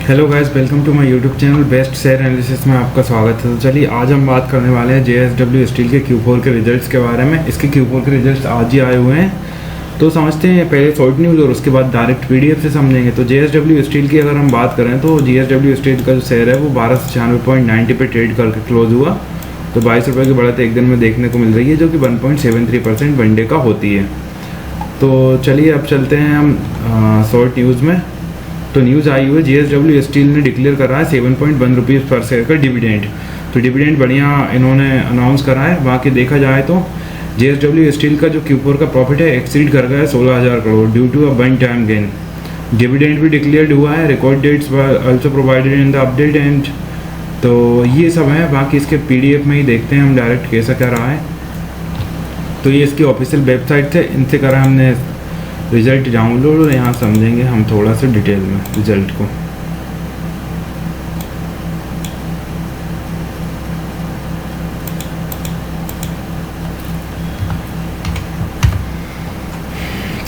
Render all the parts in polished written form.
Hello guys, welcome to my YouTube channel best share analysis में आपका स्वागत है। तो चलिए आज हम बात करने वाले हैं JSW स्टील के Q4 के रिजल्ट्स के बारे में। इसके Q4 के रिजल्ट्स आज ही आए हुए हैं, तो समझते हैं पहले शॉर्ट न्यूज़ और उसके बाद डायरेक्ट PDF से समझेंगे। तो JSW स्टील की अगर हम बात करें तो JSW स्टील का जो शेयर है वो 1296.90 पे ट्रेड करके क्लोज हुआ। तो 22 रुपये की बढ़त एक दिन में देखने को मिल रही है, जो कि 1.73% वन डे का होती है। तो चलिए अब चलते हैं हम शॉर्ट न्यूज़ में। तो न्यूज़ आई हुई है JSW स्टील ने डिक्लेयर करा है 7.1 रुपीज़ पर शेयर का डिविडेंड। तो डिविडेंड बढ़िया इन्होंने अनाउंस करा है। बाकी देखा जाए तो JSW स्टील का जो Q4 का प्रॉफिट है एक्सीड कर गया है 16,000 crore due to a one time gain. Dividend भी डिक्लेयर्ड हुआ है, record dates also provided in the update and तो ये सब है। बाकी इसके PDF में ही देखते हैं हम डायरेक्ट कैसा क्या रहा है। तो ये इसकी ऑफिशियल वेबसाइट से इनसे करा हमने रिजल्ट डाउनलोड और यहाँ समझेंगे हम थोड़ा सा डिटेल में रिजल्ट को।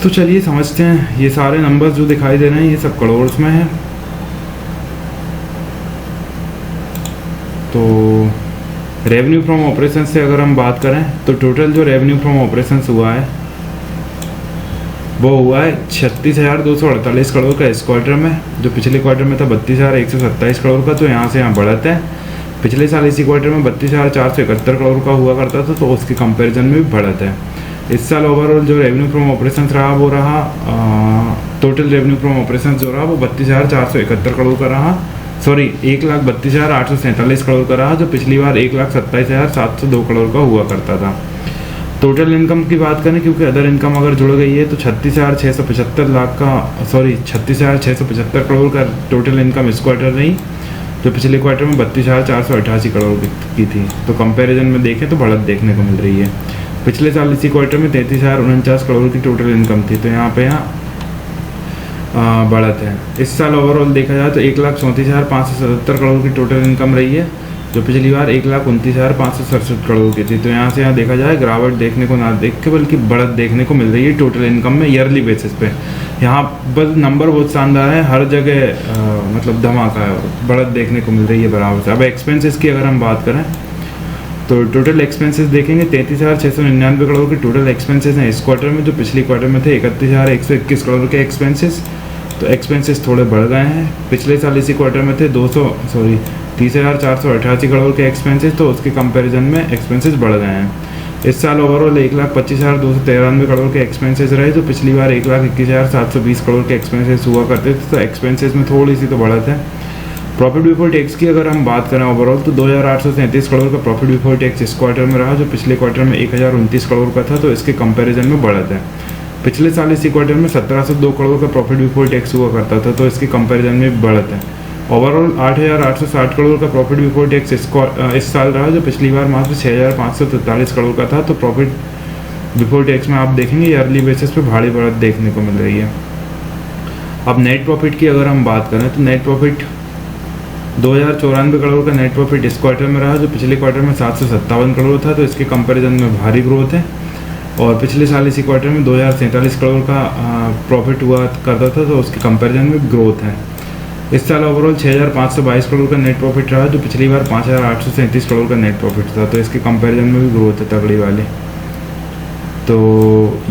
तो चलिए समझते हैं। ये सारे नंबर्स जो दिखाई दे रहे हैं ये सब करोड़ में है। तो रेवेन्यू फ्रॉम ऑपरेशन से अगर हम बात करें तो टोटल जो रेवेन्यू फ्रॉम ऑपरेशन हुआ है वो हुआ है 36,248 करोड़ का इस क्वार्टर में, जो पिछले क्वार्टर में था 32,127 करोड़ का। तो यहाँ से यहाँ बढ़त है। पिछले साल इसी क्वार्टर में 32,471 करोड़ का हुआ करता था, तो उसके कंपैरिजन में भी बढ़त है। इस साल ओवरऑल जो रेवेन्यू फ्रॉम ऑपरेशन रहा वो रहा टोटल रेवेन्यू फ्रॉम ऑपरेशन जो रहा वो 32,471 करोड़ का रहा। सॉरी 1,32,847 करोड़ का रहा, जो पिछली बार 1,27,702 करोड़ का हुआ करता था। टोटल इनकम की बात करें, क्योंकि अदर इनकम अगर जुड़ गई है तो 36,675 करोड़ का टोटल इनकम इस क्वार्टर रही, जो पिछले क्वार्टर में 32,488 करोड़ की थी। तो कंपैरिजन में देखें तो बढ़त देखने को मिल रही है। पिछले साल इसी क्वार्टर में 33,049 करोड़ की टोटल इनकम थी, तो यहाँ पे बढ़त है। इस साल ओवरऑल देखा जाए तो 1,34,577 करोड़ की टोटल इनकम रही है, जो पिछली बार 1,29,567 करोड़ की थी। तो यहाँ से यहाँ देखा जाए गिरावट देखने को ना देख के बल्कि बढ़त देखने को मिल रही है टोटल इनकम में ईयरली बेसिस पे। यहाँ बस नंबर बहुत शानदार है, हर जगह मतलब धमाका है, बढ़त देखने को मिल रही है बराबर से। अब एक्सपेंसेस की अगर हम बात करें तो टोटल एक्सपेंसेस देखेंगे 33,699 करोड़ के टोटल एक्सपेंसेस हैं इस क्वार्टर में, जो पिछले क्वार्टर में थे 31,121 करोड़ के एक्सपेंसेस। तो एक्सपेंसेस थोड़े बढ़ गए हैं। पिछले साल इसी क्वार्टर में थे 30,488 करोड़ के एक्सपेंसेस, तो उसके कंपैरिजन में एक्सपेंसेस बढ़ गए हैं। इस साल ओवरऑल 1,25,293 करोड़ के एक्सपेंसेस रहे, जो पिछली बार 1,21,720 करोड़ के एक्सपेंसेस हुआ करते थे। तो एक्सपेंसेस में थोड़ी सी तो बढ़त है। प्रॉफिट बिफोर टैक्स की अगर हम बात करें ओवरऑल तो 2,837 करोड़ का प्रॉफिट बिफोर टैक्स इस क्वार्टर में रहा, जो पिछले क्वार्टर में 1,029 करोड़ का था। तो इसके कंपैरिजन में बढ़त है। पिछले साल इसी क्वार्टर में 1,702 करोड़ का प्रॉफिट बिफोर टैक्स हुआ करता था, तो इसके कंपैरिजन में बढ़त है। ओवरऑल 8,860 करोड़ का प्रॉफिट बिफोर टैक्स इस साल रहा, जो पिछली बार मात्र 6,543 करोड़ का था। तो प्रॉफिट बिफोर टैक्स में आप देखेंगे ईयरली बेसिस पे भारी बढ़त देखने को मिल रही है। अब नेट प्रॉफिट की अगर हम बात करें तो नेट प्रॉफिट 2,094 करोड़ का नेट प्रॉफिट इस क्वार्टर में रहा, जो पिछले क्वार्टर में 757 करोड़ था। तो इसके कंपैरिजन में भारी ग्रोथ है। और पिछले साल इसी क्वार्टर में 2,047 करोड़ का प्रॉफिट हुआ करता था, तो उसके कंपैरिजन में ग्रोथ है। इस साल ओवरऑल 6,522 करोड़ का नेट प्रॉफिट रहा, जो पिछली बार 5,837 करोड़ का नेट प्रॉफिट था। तो इसके कंपैरिजन में भी ग्रोथ है तगड़ी वाली। तो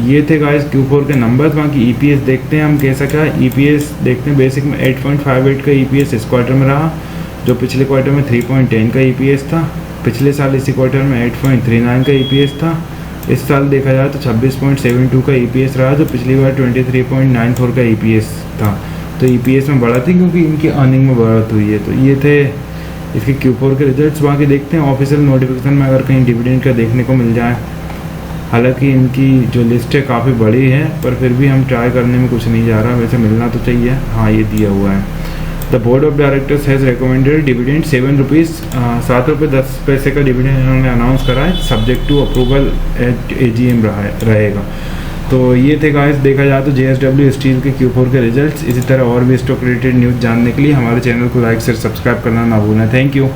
ये थे गाइस Q4 के नंबर्स। बाकी EPS देखते हैं हम कैसा क्या है। EPS देखते हैं बेसिक में 8.58 का EPS इस क्वार्टर में रहा, जो पिछले क्वार्टर में 3.10 का EPS था। पिछले साल इसी क्वार्टर में 8.39 का EPS था। इस साल देखा जाए तो 26.72 का EPS रहा, जो पिछली बार 23.94 का EPS था। तो EPS में बढ़त थी क्योंकि इनकी अर्निंग में बढ़त हुई है। तो ये थे इसके Q4 के रिजल्ट्स। बाकी देखते हैं ऑफिशियल नोटिफिकेशन में अगर कहीं डिविडेंड का देखने को मिल जाए। हालांकि इनकी जो लिस्ट है काफ़ी बड़ी है, पर फिर भी हम ट्राई करने में कुछ नहीं जा रहा। वैसे मिलना तो चाहिए। हाँ, ये दिया हुआ है। The board of directors has recommended dividend 7 rupees 7 रुपये 10 पैसे का डिविडेंड इन्होंने अनाउंस करा है, subject to approval at AGM रहेगा। तो ये थे गाइस देखा जाए तो JSW स्टील के Q4 के रिजल्ट्स। इसी तरह और भी स्टॉक रिलेटेड न्यूज़ जानने के लिए हमारे चैनल को लाइक शेयर सब्सक्राइब करना ना भूलें। Thank you.